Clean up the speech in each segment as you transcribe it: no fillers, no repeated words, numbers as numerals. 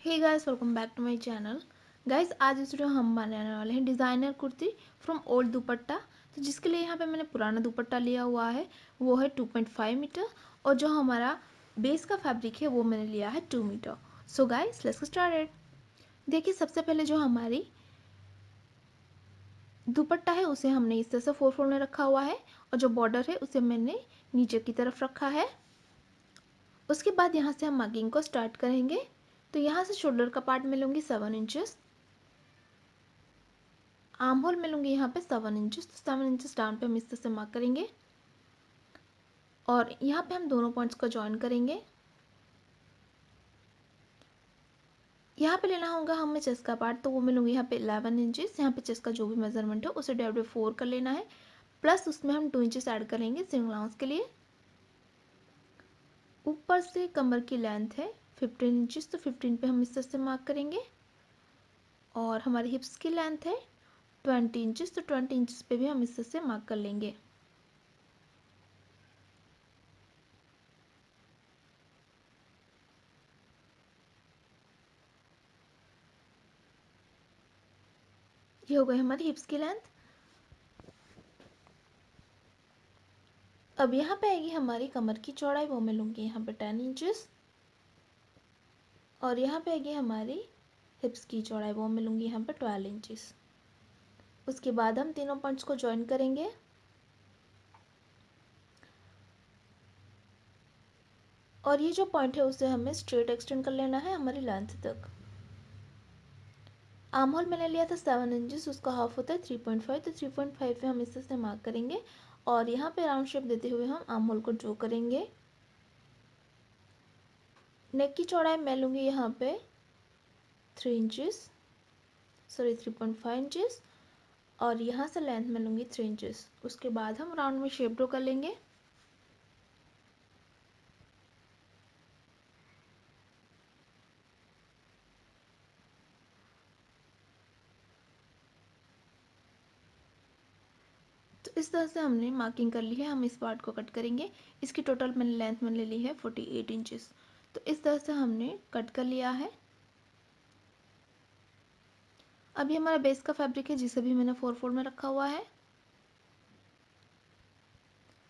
Hey guys, welcome back to my channel. Guys, आज इस video हम बनाने वाले हैं designer kurti from old dupatta. तो जिसके लिए यहाँ पे मैंने पुराना दुपट्टा लिया हुआ है, वो है 2.5 मीटर। और जो हमारा बेस का फैब्रिक है वो मैंने लिया है 2 metre. So guys, let's get started. देखिए, सबसे पहले जो हमारी दुपट्टा है उसे हमने इस तरह से 4 में रखा हुआ है, और जो बॉर्डर है उसे मैंने नीचे की तरफ रखा है। उसके बाद यहाँ से हम मार्किंग को स्टार्ट करेंगे। तो यहाँ से शोल्डर का पार्ट मैं लूँगी 7 इंचेस, आर्म होल में लूँगी यहाँ पे 7 इंचेस। तो 7 इंचेस डाउन पे हम इस तरह से मार्क करेंगे, और यहाँ पे हम दोनों पॉइंट्स को ज्वाइन करेंगे। यहाँ पे लेना होगा हमें चेस्ट का पार्ट, तो वो मैं लूँगी यहाँ पे 11 इंचेस। यहाँ पे चेस्ट का जो भी मेजरमेंट है उसे डिवाइड बाई 4 कर लेना है, प्लस उसमें हम 2 इंचेस ऐड करेंगे सिंगल अलाउंस के लिए। ऊपर से कमर की लेंथ है 15 इंचेस, तो 15 पे हम इस तरह से मार्क करेंगे। और हमारी हिप्स की लेंथ है 20 इंचेस, तो 20 इंचेस पे भी हम इस तरह से मार्क कर लेंगे। ये हो गई हमारी हिप्स की लेंथ। अब यहाँ पे आएगी हमारी कमर की चौड़ाई, वो मैं लूँगी यहाँ पे 10 इंचेस। और यहाँ पे आएगी हमारी हिप्स की चौड़ाई, वो मैं लूँगी यहाँ पे 12 इंचेस। उसके बाद हम तीनों पॉइंट्स को ज्वाइन करेंगे। और ये जो पॉइंट है उसे हमें स्ट्रेट एक्सटेंड कर लेना है हमारी लेंथ तक। आर्म होल मैंने लिया था 7 इंचेस, उसका हाफ होता है 3.5, तो 3.5 पे हम इस तरह से मार्क करेंगे। और यहाँ पे राउंड शेप देते हुए हम आर्म होल को ड्रॉ करेंगे। नेक की चौड़ाई मैं लूँगी यहाँ पे 3.5 इंचेस, और यहाँ से लेंथ में लूँगी 3 इंचेस। उसके बाद हम राउंड में शेप ड्रॉ कर लेंगे। तो इस तरह से हमने मार्किंग कर ली है। हम इस पार्ट को कट करेंगे। इसकी टोटल मैंने लेंथ मैंने ले ली है 48 इंचेस। तो इस तरह से हमने कट कर लिया है। अब ये हमारा बेस का फैब्रिक है, जिसे भी मैंने 4 फोल्ड में रखा हुआ है।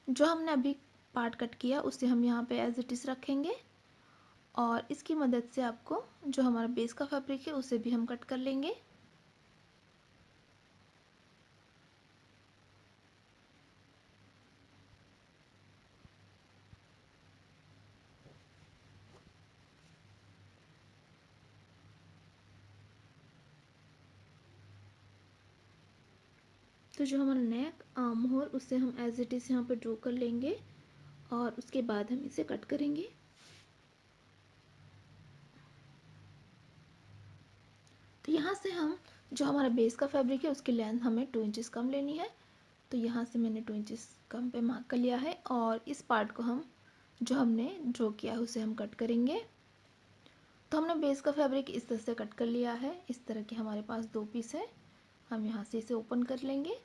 जो हमने अभी पार्ट कट किया उसे हम यहाँ पे एज इट इज़ रखेंगे, और इसकी मदद से आपको जो हमारा बेस का फैब्रिक है उसे भी हम कट कर लेंगे। तो जो हमारा नेक आर्म होल उसे हम एज इट इज़ यहाँ पे ड्रॉ कर लेंगे, और उसके बाद हम इसे कट करेंगे। तो यहाँ से हम जो हमारा बेस का फैब्रिक है उसकी लेंथ हमें 2 इंचेस कम लेनी है। तो यहाँ से मैंने 2 इंचेस कम पे मार्क कर लिया है, और इस पार्ट को हम जो हमने ड्रॉ किया है उसे हम कट करेंगे। तो हमने बेस का फैब्रिक इस तरह से कट कर लिया है। इस तरह के हमारे पास 2 पीस है। हम यहाँ से इसे ओपन कर लेंगे।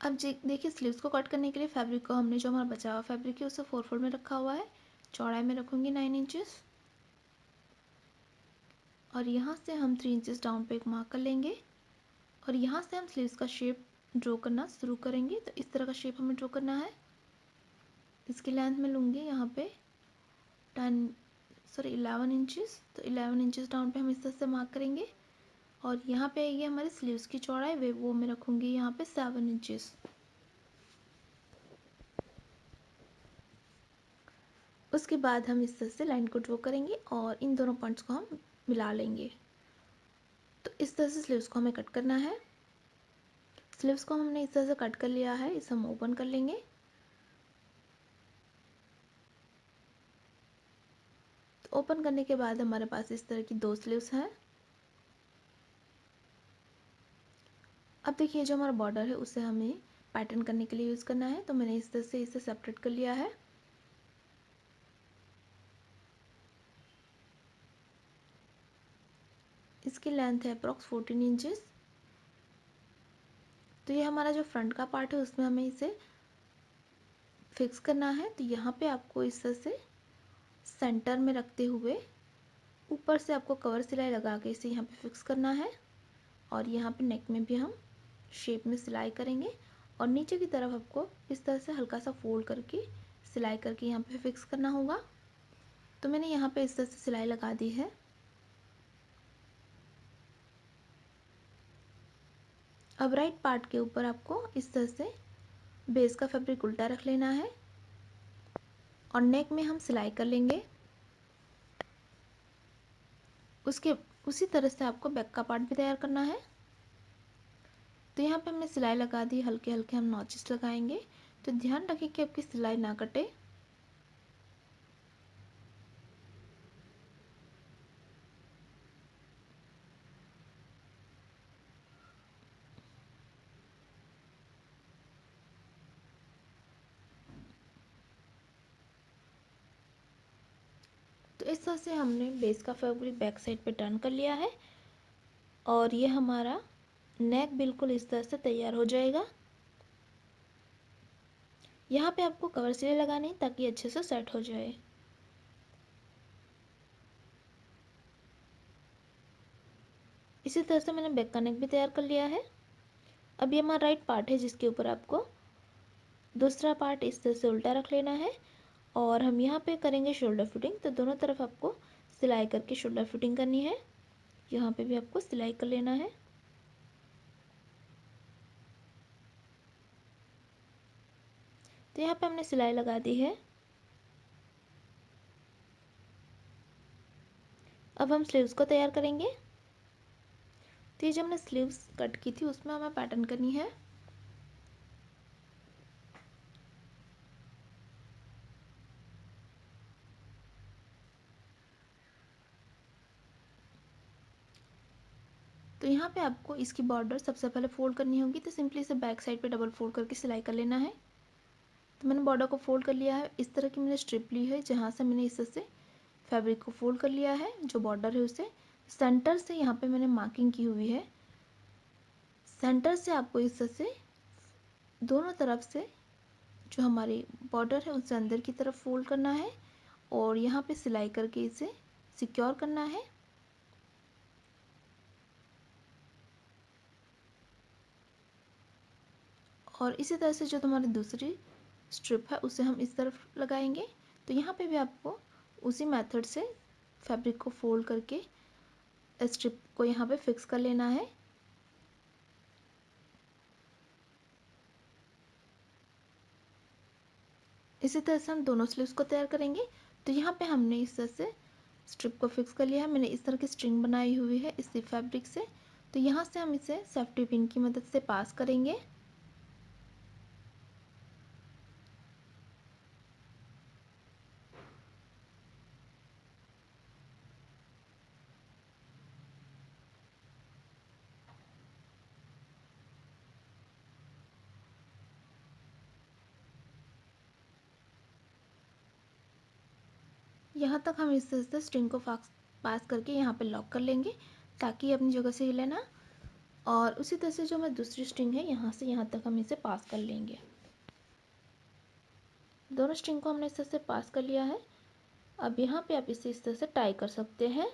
अब देखिए, स्लीव्स को कट करने के लिए फैब्रिक को हमने जो हमारा बचा हुआ फैब्रिक है उसे 4 फोल्ड में रखा हुआ है। चौड़ाई में रखूँगी 9 इंचेस, और यहाँ से हम 3 इंचेस डाउन पे एक मार्क कर लेंगे। और यहाँ से हम स्लीव्स का शेप ड्रॉ करना शुरू करेंगे। तो इस तरह का शेप हमें ड्रॉ करना है। इसकी लेंथ में लूँगी यहाँ पे 11 इंचेस। तो 11 इंचेस डाउन पे हम इस तरह से मार्क करेंगे। और यहाँ पे आएगी हमारी स्लीव्स की चौड़ाई, वे वो मैं रखूँगी यहाँ पे 7 इंचेस। उसके बाद हम इस तरह से लाइन को ड्रॉ करेंगे, और इन दोनों पॉइंट्स को हम मिला लेंगे। तो इस तरह से स्लीव्स को हमें कट करना है। स्लीव्स को हमने इस तरह से कट कर लिया है। इसे हम ओपन कर लेंगे। तो ओपन करने के बाद हमारे पास इस तरह की 2 स्लीव्स हैं। अब देखिए, जो हमारा बॉर्डर है उसे हमें पैटर्न करने के लिए यूज़ करना है। तो मैंने इस तरह से इसे सेपरेट कर लिया है। इसकी लेंथ है अप्रॉक्स 14 इंचेस। तो ये हमारा जो फ्रंट का पार्ट है उसमें हमें इसे फिक्स करना है। तो यहाँ पे आपको इस तरह से सेंटर में रखते हुए ऊपर से आपको कवर सिलाई लगा के इसे यहाँ पे फिक्स करना है। और यहाँ पे नेक में भी हम शेप में सिलाई करेंगे और नीचे की तरफ आपको इस तरह से हल्का सा फोल्ड करके सिलाई करके यहाँ पे फिक्स करना होगा। तो मैंने यहाँ पे इस तरह से सिलाई लगा दी है। अब राइट पार्ट के ऊपर आपको इस तरह से बेस का फैब्रिक उल्टा रख लेना है और नेक में हम सिलाई कर लेंगे। उसके उसी तरह से आपको बैक का पार्ट भी तैयार करना है। तो यहाँ पे हमने सिलाई लगा दी, हल्के हल्के हम नॉचेस लगाएंगे। तो ध्यान रखें कि आपकी सिलाई ना कटे। तो इस तरह से हमने बेस का फैब्रिक बैक साइड पे टर्न कर लिया है और ये हमारा नेक बिल्कुल इस तरह से तैयार हो जाएगा। यहाँ पे आपको कवर सिलाई लगानी है ताकि अच्छे से सेट हो जाए। इसी तरह से मैंने बैक का नेक भी तैयार कर लिया है। अब ये हमारा राइट पार्ट है जिसके ऊपर आपको दूसरा पार्ट इस तरह से उल्टा रख लेना है और हम यहाँ पे करेंगे शोल्डर फिटिंग। तो दोनों तरफ आपको सिलाई करके शोल्डर फिटिंग करनी है। यहाँ पे भी आपको सिलाई कर लेना है। तो यहाँ पे हमने सिलाई लगा दी है। अब हम स्लीव्स को तैयार करेंगे। तो ये जो हमने स्लीव्स कट की थी उसमें हमें पैटर्न करनी है। तो यहाँ पे आपको इसकी बॉर्डर सबसे पहले फोल्ड करनी होगी। तो सिंपली इसे बैक साइड पे डबल फोल्ड करके सिलाई कर लेना है। तो मैंने बॉर्डर को फोल्ड कर लिया है। इस तरह की मैंने स्ट्रिप ली है जहाँ से मैंने इस तरह से फैब्रिक को फोल्ड कर लिया है। जो बॉर्डर है उसे सेंटर से यहाँ पे मैंने मार्किंग की हुई है। सेंटर से आपको इस तरह से दोनों तरफ से जो हमारी बॉर्डर है उसे अंदर की तरफ फोल्ड करना है और यहाँ पे सिलाई करके इसे सिक्योर करना है। और इसी तरह से जो तुम्हारी दूसरी स्ट्रिप है उसे हम इस तरफ लगाएंगे। तो यहाँ पे भी आपको उसी मेथड से फैब्रिक को फोल्ड करके स्ट्रिप को यहाँ पे फिक्स कर लेना है। इसी तरह से हम दोनों स्लीव्स को तैयार करेंगे। तो यहाँ पे हमने इस तरह से स्ट्रिप को फिक्स कर लिया है। मैंने इस तरह की स्ट्रिंग बनाई हुई है इसी फैब्रिक से। तो यहाँ से हम इसे सेफ्टी पिन की मदद से पास करेंगे। यहाँ तक हम इस तरह से स्ट्रिंग को पास करके यहाँ पे लॉक कर लेंगे ताकि ये अपनी जगह से हिले ना। और उसी तरह से जो हमारी दूसरी स्ट्रिंग है यहाँ से यहाँ तक हम इसे पास कर लेंगे। दोनों स्ट्रिंग को हमने इस तरह से पास कर लिया है। अब यहाँ पे आप इसे इस तरह से टाई कर सकते हैं।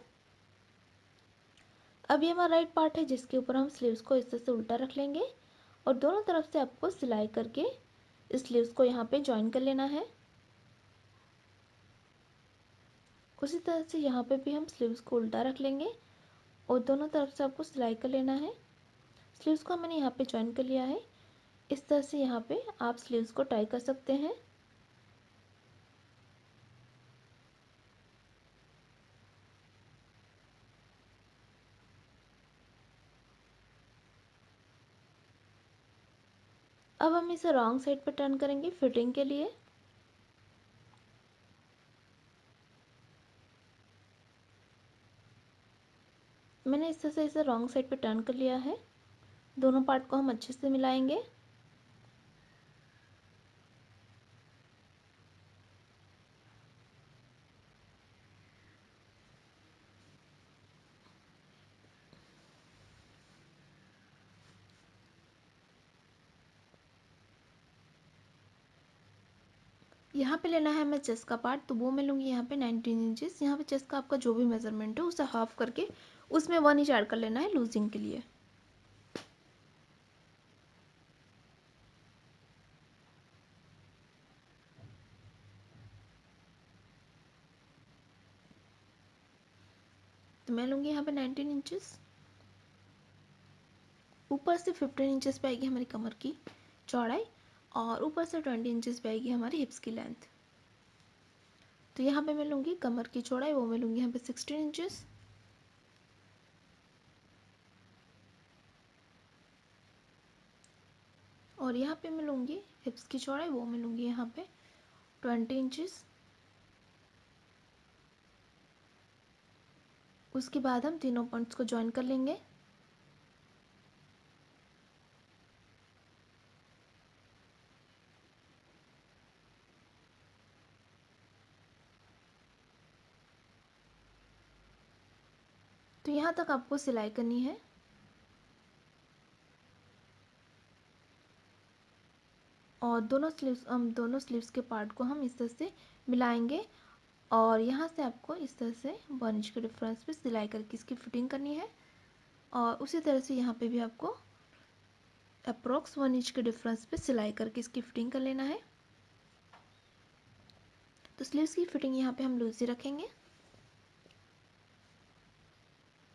अब ये हमारा राइट पार्ट है जिसके ऊपर हम स्लीव्स को इस तरह से उल्टा रख लेंगे और दोनों तरफ से आपको सिलाई करके इस स्लीव्स को यहाँ पे ज्वाइन कर लेना है। उसी तरह से यहाँ पे भी हम स्लीव्स को उल्टा रख लेंगे और दोनों तरफ से आपको सिलाई कर लेना है। स्लीव्स को मैंने यहाँ पे ज्वाइन कर लिया है। इस तरह से यहाँ पे आप स्लीव्स को टाई कर सकते हैं। अब हम इसे रॉन्ग साइड पर टर्न करेंगे फिटिंग के लिए। मैंने इस तरह से इसे रॉन्ग साइड पे टर्न कर लिया है। दोनों पार्ट को हम अच्छे से मिलाएंगे। यहाँ पे लेना है हमें चेस्ट का पार्ट, तो वो मैं लूँगी यहाँ पे 19 इंचेस। यहाँ पे चेस्ट का आपका जो भी मेजरमेंट है उसे हाफ करके उसमें 1 इंच ऐड कर लेना है लूजिंग के लिए। तो मैं लूँगी यहाँ पे 19 इंचेस। ऊपर से 15 इंचेस पे आएगी हमारी कमर की चौड़ाई और ऊपर से 20 इंचेस पे आएगी हमारी हिप्स की लेंथ। तो यहाँ पे मैं लूँगी कमर की चौड़ाई, वो मैं लूँगी यहाँ पे 16 इंचेस। और यहाँ पे मैं लूँगी हिप्स की चौड़ाई, वो मैं लूँगी यहाँ पे 20 इंचेस। उसके बाद हम तीनों पॉइंट्स को ज्वाइन कर लेंगे। तो यहाँ तक आपको सिलाई करनी है। और दोनों स्लीव्स के पार्ट को हम इस तरह से मिलाएंगे और यहाँ से आपको इस तरह से 1 इंच के डिफरेंस पे सिलाई करके इसकी फिटिंग करनी है। और उसी तरह से यहाँ पे भी आपको अप्रोक्स 1 इंच के डिफरेंस पे सिलाई करके इसकी फिटिंग कर लेना है। तो स्लीव्स की फिटिंग यहाँ पे हम लूज ही रखेंगे।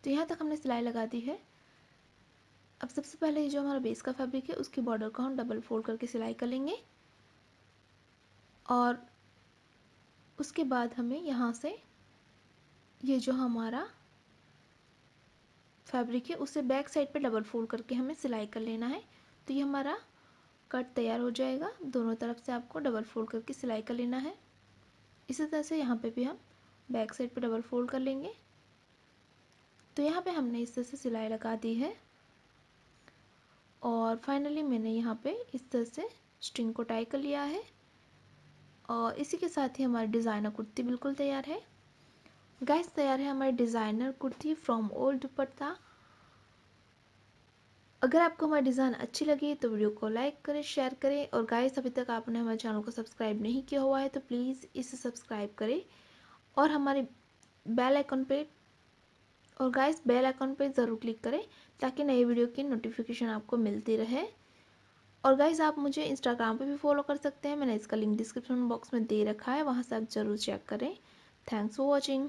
तो यहाँ तक हमने सिलाई लगा दी है। अब सबसे पहले जो हमारा बेस का फैब्रिक है उसकी बॉर्डर को हम डबल फोल्ड करके सिलाई कर लेंगे और उसके बाद हमें यहाँ से ये जो हमारा फैब्रिक है उसे बैक साइड पे डबल फोल्ड करके हमें सिलाई कर लेना है। तो ये हमारा कट तैयार हो जाएगा। दोनों तरफ से आपको डबल फोल्ड करके सिलाई कर लेना है। इसी तरह से यहाँ पे भी हम बैक साइड पे डबल फोल्ड कर लेंगे। तो यहाँ पे हमने इस तरह से सिलाई लगा दी है और फाइनली मैंने यहाँ पे इस तरह से स्ट्रिंग को टाई कर लिया है और इसी के साथ ही हमारी डिज़ाइनर कुर्ती बिल्कुल तैयार है। गाइस तैयार है हमारी डिज़ाइनर कुर्ती फ्रॉम ओल्ड दुपट्टा। अगर आपको हमारी डिज़ाइन अच्छी लगी तो वीडियो को लाइक करें, शेयर करें और गाइस अभी तक आपने हमारे चैनल को सब्सक्राइब नहीं किया हुआ है तो प्लीज़ इसे सब्सक्राइब करें और हमारे बेल आइकन पे ज़रूर क्लिक करें ताकि नई वीडियो की नोटिफिकेशन आपको मिलती रहे। और गाइस आप मुझे इंस्टाग्राम पे भी फॉलो कर सकते हैं, मैंने इसका लिंक डिस्क्रिप्शन बॉक्स में दे रखा है, वहाँ से आप ज़रूर चेक करें। Thanks for watching.